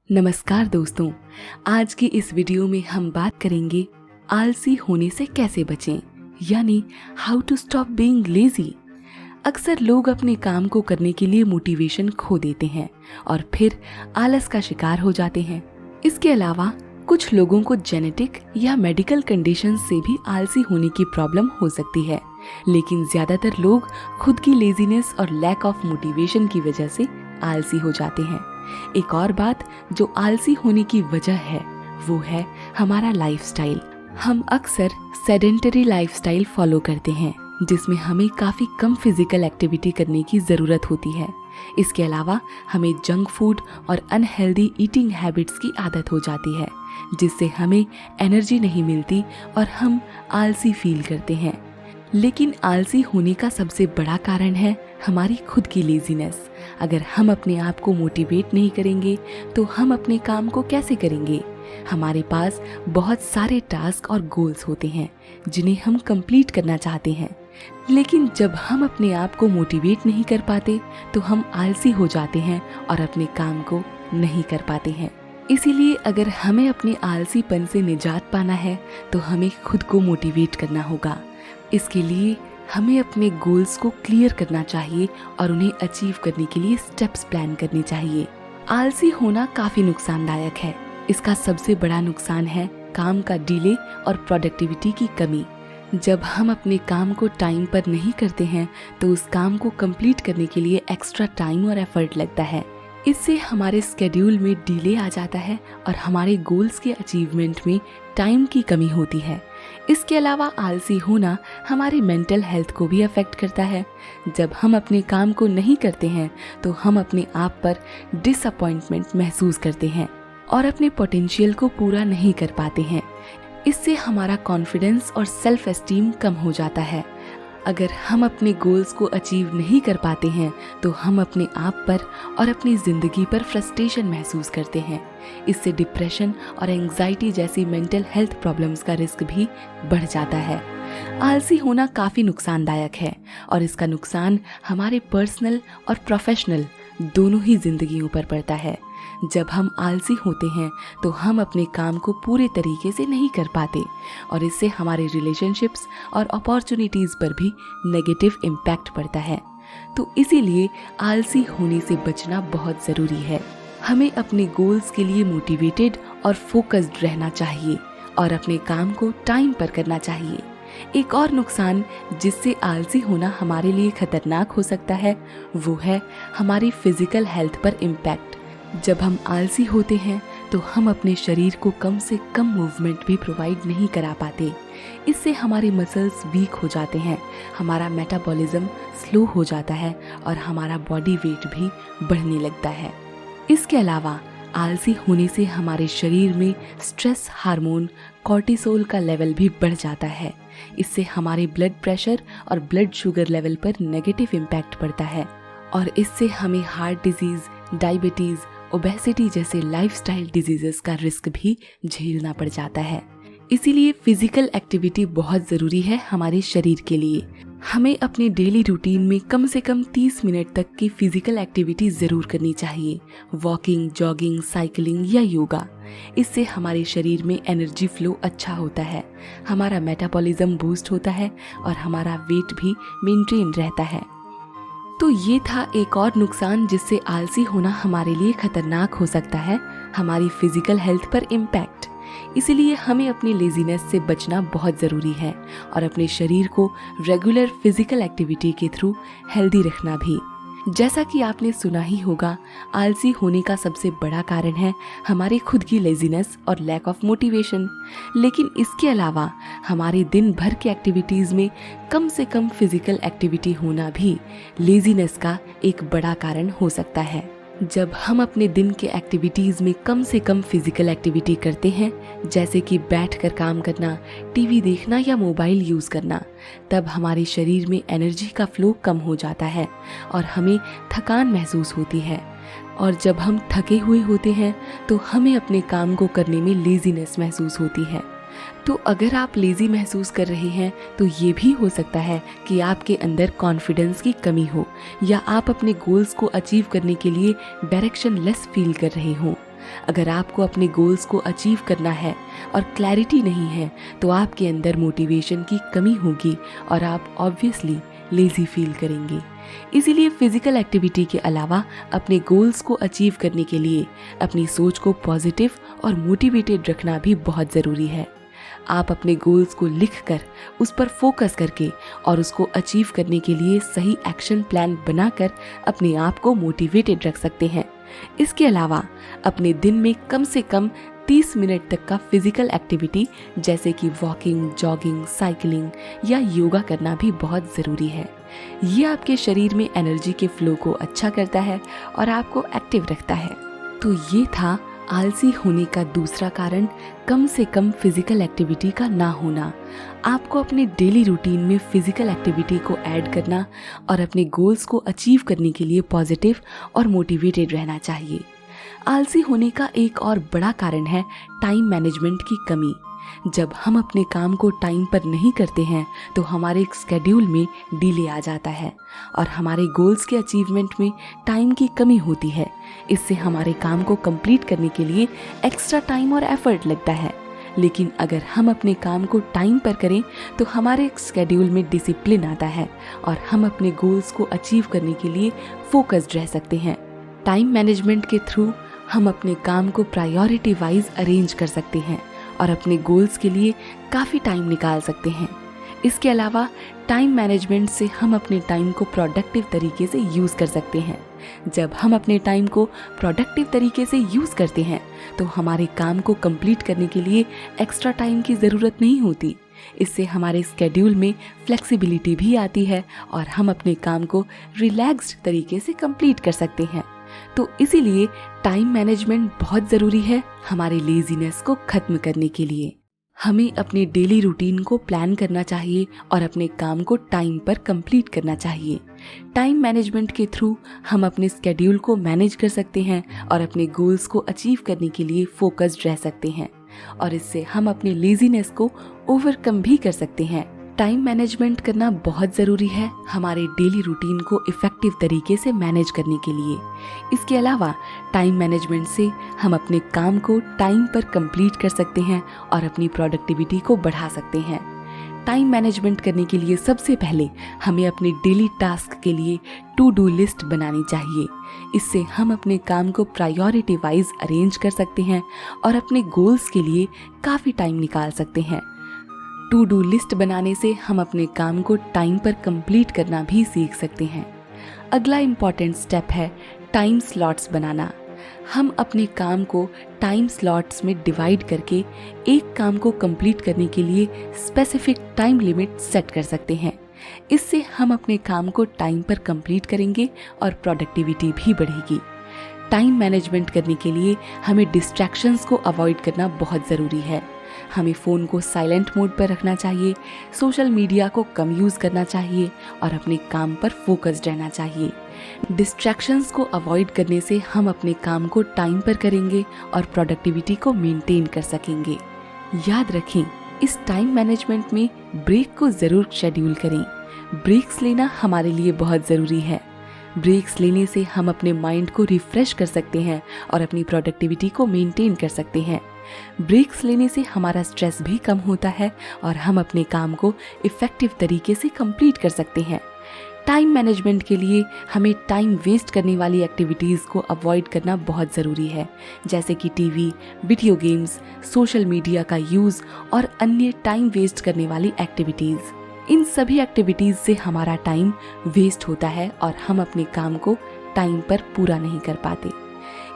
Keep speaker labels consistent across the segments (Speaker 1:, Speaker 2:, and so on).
Speaker 1: नमस्कार दोस्तों, आज की इस वीडियो में हम बात करेंगे आलसी होने से कैसे बचें, यानी how to stop being lazy. अक्सर लोग अपने काम को करने के लिए मोटिवेशन खो देते हैं और फिर आलस का शिकार हो जाते हैं। इसके अलावा कुछ लोगों को जेनेटिक या मेडिकल कंडीशन से भी आलसी होने की प्रॉब्लम हो सकती है, लेकिन ज्यादातर लोग खुद की लेजीनेस और लैक ऑफ मोटिवेशन की वजह से आलसी हो जाते हैं। एक और बात जो आलसी होने की वजह है वो है हमारा लाइफस्टाइल। हम अक्सर सेडेंटरी लाइफस्टाइल फॉलो करते हैं जिसमें हमें काफी कम फिजिकल एक्टिविटी करने की जरूरत होती है। इसके अलावा हमें जंक फूड और अनहेल्दी ईटिंग हैबिट्स की आदत हो जाती है जिससे हमें एनर्जी नहीं मिलती और हम आलसी फील करते हैं। लेकिन आलसी होने का सबसे बड़ा कारण है हमारी खुद की लेजीनेस। अगर हम अपने आप को मोटिवेट नहीं करेंगे तो हम अपने काम को कैसे करेंगे। हमारे पास बहुत सारे टास्क और गोल्स होते हैं जिन्हें हम कंप्लीट करना चाहते हैं, लेकिन जब हम अपने आप को मोटिवेट नहीं कर पाते तो हम आलसी हो जाते हैं और अपने काम को नहीं कर पाते हैं। इसीलिए अगर हमें अपने आलसीपन से निजात पाना है तो हमें खुद को मोटिवेट करना होगा। इसके लिए हमें अपने गोल्स को क्लियर करना चाहिए और उन्हें अचीव करने के लिए स्टेप्स प्लान करने चाहिए। आलसी होना काफी नुकसानदायक है। इसका सबसे बड़ा नुकसान है काम का डिले और प्रोडक्टिविटी की कमी। जब हम अपने काम को टाइम पर नहीं करते हैं तो उस काम को कंप्लीट करने के लिए एक्स्ट्रा टाइम और एफर्ट लगता है। इससे हमारे स्केड्यूल में डिले आ जाता है और हमारे गोल्स के अचीवमेंट में टाइम की कमी होती है। इसके अलावा आलसी होना हमारी मेंटल हेल्थ को भी अफेक्ट करता है। जब हम अपने काम को नहीं करते हैं तो हम अपने आप पर डिसअपॉइंटमेंट महसूस करते हैं और अपने पोटेंशियल को पूरा नहीं कर पाते हैं। इससे हमारा कॉन्फिडेंस और सेल्फ एस्टीम कम हो जाता है। अगर हम अपने गोल्स को अचीव नहीं कर पाते हैं तो हम अपने आप पर और अपनी जिंदगी पर फ्रस्ट्रेशन महसूस करते हैं। इससे डिप्रेशन और एंजाइटी जैसी मेंटल हेल्थ प्रॉब्लम्स का रिस्क भी बढ़ जाता है। आलसी होना काफी नुकसानदायक है और इसका नुकसान हमारे पर्सनल और प्रोफेशनल दोनों ही जिंदगियों पर पड़ता है। जब हम आलसी होते हैं तो हम अपने काम को पूरे तरीके से नहीं कर पाते और इससे हमारे रिलेशनशिप्स और अपॉर्चुनिटीज पर भी नेगेटिव इम्पैक्ट पड़ता है। तो इसीलिए आलसी होने से बचना बहुत ज़रूरी है। हमें अपने गोल्स के लिए मोटिवेटेड और फोकस्ड रहना चाहिए और अपने काम को टाइम पर करना चाहिए। एक और नुकसान जिससे आलसी होना हमारे लिए खतरनाक हो सकता है वो है हमारी फिजिकल हेल्थ पर इम्पैक्ट। जब हम आलसी होते हैं तो हम अपने शरीर को कम से कम मूवमेंट भी प्रोवाइड नहीं करा पाते। इससे हमारे मसल्स वीक हो जाते हैं, हमारा मेटाबॉलिज्म स्लो हो जाता है और हमारा बॉडी वेट भी बढ़ने लगता है। इसके अलावा आलसी होने से हमारे शरीर में स्ट्रेस हार्मोन कॉर्टिसोल का लेवल भी बढ़ जाता है। इससे हमारे ब्लड प्रेशर और ब्लड शुगर लेवल पर नेगेटिव इम्पैक्ट पड़ता है और इससे हमें हार्ट डिजीज, डायबिटीज, ओबेसिटी जैसे लाइफस्टाइल डिजीजेस का रिस्क भी झेलना पड़ जाता है। इसीलिए फिजिकल एक्टिविटी बहुत ज़रूरी है हमारे शरीर के लिए। हमें अपने डेली रूटीन में कम से कम 30 मिनट तक की फिजिकल एक्टिविटी ज़रूर करनी चाहिए। वॉकिंग, जॉगिंग, साइकिलिंग या योगा। इससे हमारे शरीर में एनर्जी फ्लो अच्छा होता है, हमारा मेटाबॉलिज्म बूस्ट होता है और हमारा वेट भी मेंटेन रहता है। तो ये था एक और नुकसान जिससे आलसी होना हमारे लिए खतरनाक हो सकता है, हमारी फिजिकल हेल्थ पर इम्पैक्ट। इसीलिए हमें अपनी लेजीनेस से बचना बहुत ज़रूरी है और अपने शरीर को रेगुलर फिजिकल एक्टिविटी के थ्रू हेल्दी रखना भी। जैसा कि आपने सुना ही होगा, आलसी होने का सबसे बड़ा कारण है हमारी खुद की लेजीनेस और लैक ऑफ मोटिवेशन। लेकिन इसके अलावा हमारे दिन भर के एक्टिविटीज़ में कम से कम फिजिकल एक्टिविटी होना भी लेजीनेस का एक बड़ा कारण हो सकता है। जब हम अपने दिन के एक्टिविटीज़ में कम से कम फिजिकल एक्टिविटी करते हैं, जैसे कि बैठकर काम करना, टीवी देखना या मोबाइल यूज़ करना, तब हमारे शरीर में एनर्जी का फ्लो कम हो जाता है और हमें थकान महसूस होती है। और जब हम थके हुए होते हैं तो हमें अपने काम को करने में लेजीनेस महसूस होती है। तो अगर आप लेजी महसूस कर रहे हैं तो ये भी हो सकता है कि आपके अंदर कॉन्फिडेंस की कमी हो या आप अपने गोल्स को अचीव करने के लिए डायरेक्शन लेस फील कर रहे हो। अगर आपको अपने गोल्स को अचीव करना है और क्लैरिटी नहीं है तो आपके अंदर मोटिवेशन की कमी होगी और आप ऑब्वियसली लेजी फील करेंगे। इसीलिए फिजिकल एक्टिविटी के अलावा अपने गोल्स को अचीव करने के लिए अपनी सोच को पॉजिटिव और मोटिवेटेड रखना भी बहुत ज़रूरी है। आप अपने गोल्स को लिखकर उस पर फोकस करके और उसको अचीव करने के लिए सही एक्शन प्लान बनाकर अपने आप को मोटिवेटेड रख सकते हैं। इसके अलावा अपने दिन में कम से कम 30 मिनट तक का फिजिकल एक्टिविटी जैसे कि वॉकिंग, जॉगिंग, साइकिलिंग या योगा करना भी बहुत ज़रूरी है। ये आपके शरीर में एनर्जी के फ्लो को अच्छा करता है और आपको एक्टिव रखता है। तो ये था आलसी होने का दूसरा कारण, कम से कम फिजिकल एक्टिविटी का ना होना। आपको अपने डेली रूटीन में फिजिकल एक्टिविटी को ऐड करना और अपने गोल्स को अचीव करने के लिए पॉजिटिव और मोटिवेटेड रहना चाहिए। आलसी होने का एक और बड़ा कारण है टाइम मैनेजमेंट की कमी। जब हम अपने काम को टाइम पर नहीं करते हैं तो हमारे स्केड्यूल में डिले आ जाता है और हमारे गोल्स के अचीवमेंट में टाइम की कमी होती है। इससे हमारे काम को कंप्लीट करने के लिए एक्स्ट्रा टाइम और एफर्ट लगता है। लेकिन अगर हम अपने काम को टाइम पर करें तो हमारे स्केड्यूल में डिसिप्लिन आता है और हम अपने गोल्स को अचीव करने के लिए फोकस्ड रह सकते हैं। टाइम मैनेजमेंट के थ्रू हम अपने काम को प्रायोरिटी वाइज अरेंज कर सकते हैं और अपने गोल्स के लिए काफ़ी टाइम निकाल सकते हैं। इसके अलावा टाइम मैनेजमेंट से हम अपने टाइम को प्रोडक्टिव तरीके से यूज़ कर सकते हैं। जब हम अपने टाइम को प्रोडक्टिव तरीके से यूज़ करते हैं तो हमारे काम को कंप्लीट करने के लिए एक्स्ट्रा टाइम की ज़रूरत नहीं होती। इससे हमारे स्केड्यूल में फ्लेक्सिबिलिटी भी आती है और हम अपने काम को रिलैक्स्ड तरीके से कंप्लीट कर सकते हैं। तो इसीलिए टाइम मैनेजमेंट बहुत ज़रूरी है हमारे लेजीनेस को ख़त्म करने के लिए। हमें अपने डेली रूटीन को प्लान करना चाहिए और अपने काम को टाइम पर कंप्लीट करना चाहिए। टाइम मैनेजमेंट के थ्रू हम अपने स्केड्यूल को मैनेज कर सकते हैं और अपने गोल्स को अचीव करने के लिए फोकस्ड रह सकते हैं और इससे हम अपने लेजीनेस को ओवरकम भी कर सकते हैं। टाइम मैनेजमेंट करना बहुत ज़रूरी है हमारे डेली रूटीन को इफ़ेक्टिव तरीके से मैनेज करने के लिए। इसके अलावा टाइम मैनेजमेंट से हम अपने काम को टाइम पर कंप्लीट कर सकते हैं और अपनी प्रोडक्टिविटी को बढ़ा सकते हैं। टाइम मैनेजमेंट करने के लिए सबसे पहले हमें अपने डेली टास्क के लिए टू डू लिस्ट बनानी चाहिए। इससे हम अपने काम को प्रायोरिटी वाइज अरेंज कर सकते हैं और अपने गोल्स के लिए काफ़ी टाइम निकाल सकते हैं। टू डू लिस्ट बनाने से हम अपने काम को टाइम पर कंप्लीट करना भी सीख सकते हैं। अगला इम्पॉर्टेंट स्टेप है टाइम स्लॉट्स बनाना। हम अपने काम को टाइम स्लॉट्स में डिवाइड करके एक काम को कंप्लीट करने के लिए स्पेसिफिक टाइम लिमिट सेट कर सकते हैं। इससे हम अपने काम को टाइम पर कंप्लीट करेंगे और प्रोडक्टिविटी भी बढ़ेगी। टाइम मैनेजमेंट करने के लिए हमें डिस्ट्रैक्शंस को अवॉइड करना बहुत ज़रूरी है। हमें फ़ोन को साइलेंट मोड पर रखना चाहिए, सोशल मीडिया को कम यूज़ करना चाहिए और अपने काम पर फोकस्ड रहना चाहिए। डिस्ट्रैक्शंस को अवॉइड करने से हम अपने काम को टाइम पर करेंगे और प्रोडक्टिविटी को मेंटेन कर सकेंगे। याद रखें, इस टाइम मैनेजमेंट में ब्रेक को ज़रूर शेड्यूल करें। ब्रेक्स लेना हमारे लिए बहुत ज़रूरी है। ब्रेक्स लेने से हम अपने माइंड को रिफ्रेश कर सकते हैं और अपनी प्रोडक्टिविटी को मेंटेन कर सकते हैं। ब्रेक्स लेने से हमारा स्ट्रेस भी कम होता है और हम अपने काम को इफ़ेक्टिव तरीके से कंप्लीट कर सकते हैं। टाइम मैनेजमेंट के लिए हमें टाइम वेस्ट करने वाली एक्टिविटीज़ को अवॉइड करना बहुत ज़रूरी है, जैसे कि TV, video games, social media का यूज़ और अन्य टाइम वेस्ट करने वाली एक्टिविटीज़। इन सभी एक्टिविटीज़ से हमारा टाइम वेस्ट होता है और हम अपने काम को टाइम पर पूरा नहीं कर पाते।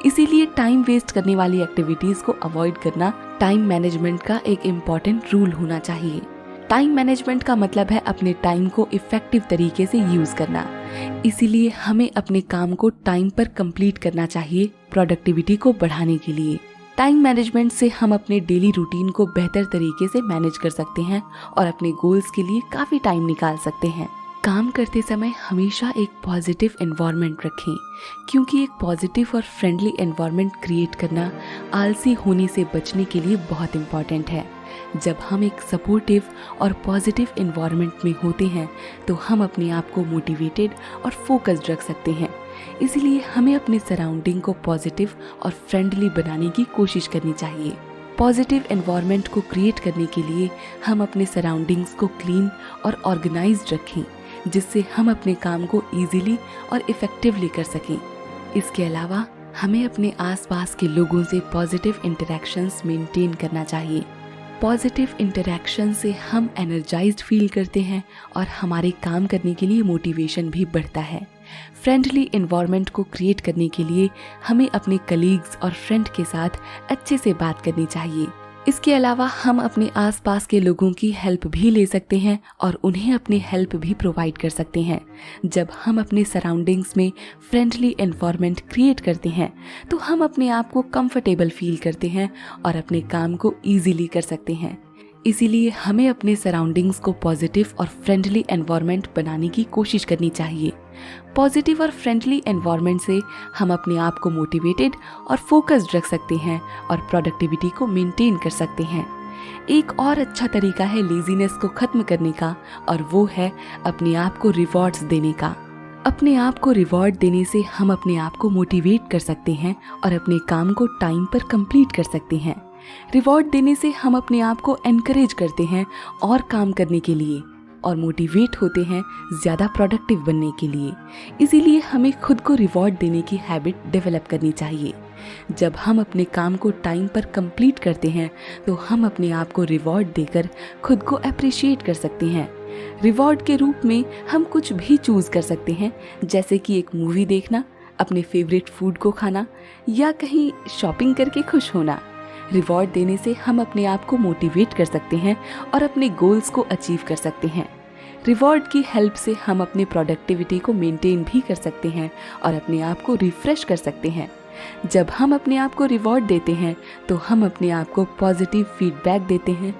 Speaker 1: इसीलिए टाइम वेस्ट करने वाली एक्टिविटीज़ को अवॉइड करना टाइम मैनेजमेंट का एक इम्पॉर्टेंट रूल होना चाहिए। टाइम मैनेजमेंट का मतलब है अपने टाइम को इफ़ेक्टिव तरीके से यूज़ करना। इसीलिए हमें अपने काम को टाइम पर कंप्लीट करना चाहिए प्रोडक्टिविटी को बढ़ाने के लिए। टाइम मैनेजमेंट से हम अपने डेली रूटीन को बेहतर तरीके से मैनेज कर सकते हैं और अपने गोल्स के लिए काफ़ी टाइम निकाल सकते हैं। काम करते समय हमेशा एक पॉजिटिव एनवायरनमेंट रखें, क्योंकि एक पॉजिटिव और फ्रेंडली एनवायरनमेंट क्रिएट करना आलसी होने से बचने के लिए बहुत इम्पॉर्टेंट है। जब हम एक सपोर्टिव और पॉजिटिव एनवायरनमेंट में होते हैं तो हम अपने आप को मोटिवेटेड और फोकस्ड रख सकते हैं इसीलिए हमें अपने सराउंडिंग को पॉजिटिव और फ्रेंडली बनाने की कोशिश करनी चाहिए। पॉजिटिव एनवायरनमेंट को क्रिएट करने के लिए हम अपने सराउंडिंग्स को क्लीन और ऑर्गेनाइज्ड रखें, जिससे हम अपने काम को ईजिली और इफ़ेक्टिवली कर सकें। इसके अलावा हमें अपने आसपास के लोगों से पॉजिटिव इंटरैक्शंस मेंटेन करना चाहिए। पॉजिटिव इंटरैक्शन से हम एनर्जाइज्ड फील करते हैं और हमारे काम करने के लिए मोटिवेशन भी बढ़ता है। फ्रेंडली एनवायरनमेंट को क्रिएट करने के लिए हमें अपने कलीग्स और फ्रेंड के साथ अच्छे से बात करनी चाहिए। इसके अलावा हम अपने आसपास के लोगों की हेल्प भी ले सकते हैं और उन्हें अपनी हेल्प भी प्रोवाइड कर सकते हैं। जब हम अपने सराउंडिंग्स में फ्रेंडली एनवायरनमेंट क्रिएट करते हैं तो हम अपने आप को कंफर्टेबल फील करते हैं और अपने काम को ईजिली कर सकते हैं। इसीलिए हमें अपने सराउंडिंग्स को पॉजिटिव और फ्रेंडली एनवायरनमेंट बनाने की कोशिश करनी चाहिए। पॉजिटिव और फ्रेंडली एनवायरनमेंट से हम अपने आप को मोटिवेटेड और फोकस्ड रख सकते हैं और प्रोडक्टिविटी को मेंटेन कर सकते हैं। एक और अच्छा तरीका है लेजीनेस को खत्म करने का, और वो है अपने आप को रिवॉर्ड्स देने का। अपने आप को रिवॉर्ड देने से हम अपने आप को मोटिवेट कर सकते हैं और अपने काम को टाइम पर कंप्लीट कर सकते हैं। रिवॉर्ड देने से हम अपने आप को एनकरेज करते हैं और काम करने के लिए, और मोटिवेट होते हैं ज़्यादा प्रोडक्टिव बनने के लिए। इसीलिए हमें खुद को रिवॉर्ड देने की हैबिट डेवलप करनी चाहिए। जब हम अपने काम को टाइम पर कंप्लीट करते हैं तो हम अपने आप को रिवॉर्ड देकर खुद को अप्रिशिएट कर सकते हैं। रिवॉर्ड के रूप में हम कुछ भी चूज़ कर सकते हैं, जैसे कि एक मूवी देखना, अपने फेवरेट फूड को खाना या कहीं शॉपिंग करके खुश होना। रिवॉर्ड देने से हम अपने आप को मोटिवेट कर सकते हैं और अपने गोल्स को अचीव कर सकते हैं। रिवॉर्ड की हेल्प से हम अपने प्रोडक्टिविटी को मेंटेन भी कर सकते हैं और अपने आप को रिफ्रेश कर सकते हैं। जब हम अपने आप को रिवॉर्ड देते हैं तो हम अपने आप को पॉजिटिव फीडबैक देते हैं।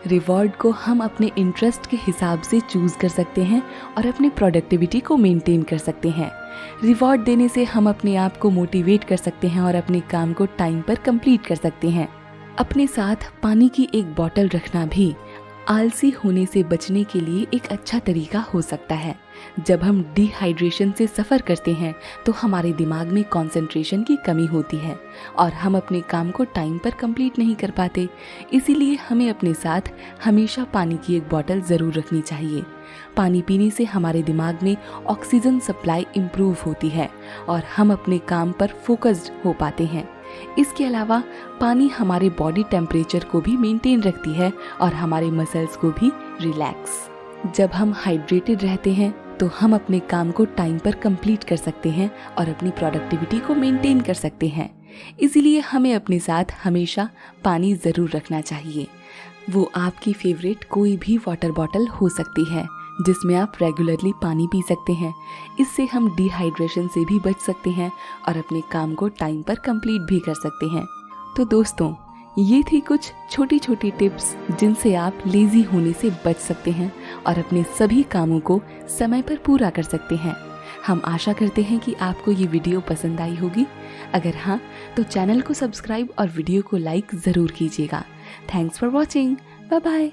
Speaker 1: रिवॉर्ड को हम अपने इंटरेस्ट के हिसाब से चूज़ कर सकते हैं और अपनी प्रोडक्टिविटी को मेंटेन कर सकते हैं। रिवॉर्ड देने से हम अपने आप को मोटिवेट कर सकते हैं और अपने काम को टाइम पर कंप्लीट कर सकते हैं। अपने साथ पानी की एक बोतल रखना भी आलसी होने से बचने के लिए एक अच्छा तरीका हो सकता है। जब हम डिहाइड्रेशन से सफ़र करते हैं तो हमारे दिमाग में कंसंट्रेशन की कमी होती है और हम अपने काम को टाइम पर कंप्लीट नहीं कर पाते। इसीलिए हमें अपने साथ हमेशा पानी की एक बोतल ज़रूर रखनी चाहिए। पानी पीने से हमारे दिमाग में ऑक्सीजन सप्लाई इम्प्रूव होती है और हम अपने काम पर फोकस्ड हो पाते हैं। इसके अलावा पानी हमारे बॉडी टेम्परेचर को भी मेंटेन रखती है और हमारे मसल्स को भी रिलैक्स। जब हम हाइड्रेटेड रहते हैं तो हम अपने काम को टाइम पर कंप्लीट कर सकते हैं और अपनी प्रोडक्टिविटी को मेंटेन कर सकते हैं। इसीलिए हमें अपने साथ हमेशा पानी ज़रूर रखना चाहिए। वो आपकी फेवरेट कोई भी वाटर बॉटल हो सकती है जिसमें आप रेगुलरली पानी पी सकते हैं। इससे हम डिहाइड्रेशन से भी बच सकते हैं और अपने काम को टाइम पर कंप्लीट भी कर सकते हैं। तो दोस्तों, ये थी कुछ छोटी छोटी टिप्स जिनसे आप लेज़ी होने से बच सकते हैं और अपने सभी कामों को समय पर पूरा कर सकते हैं। हम आशा करते हैं कि आपको ये वीडियो पसंद आई होगी। अगर हाँ, तो चैनल को सब्सक्राइब और वीडियो को लाइक ज़रूर कीजिएगा। Thanks for watching. Bye bye.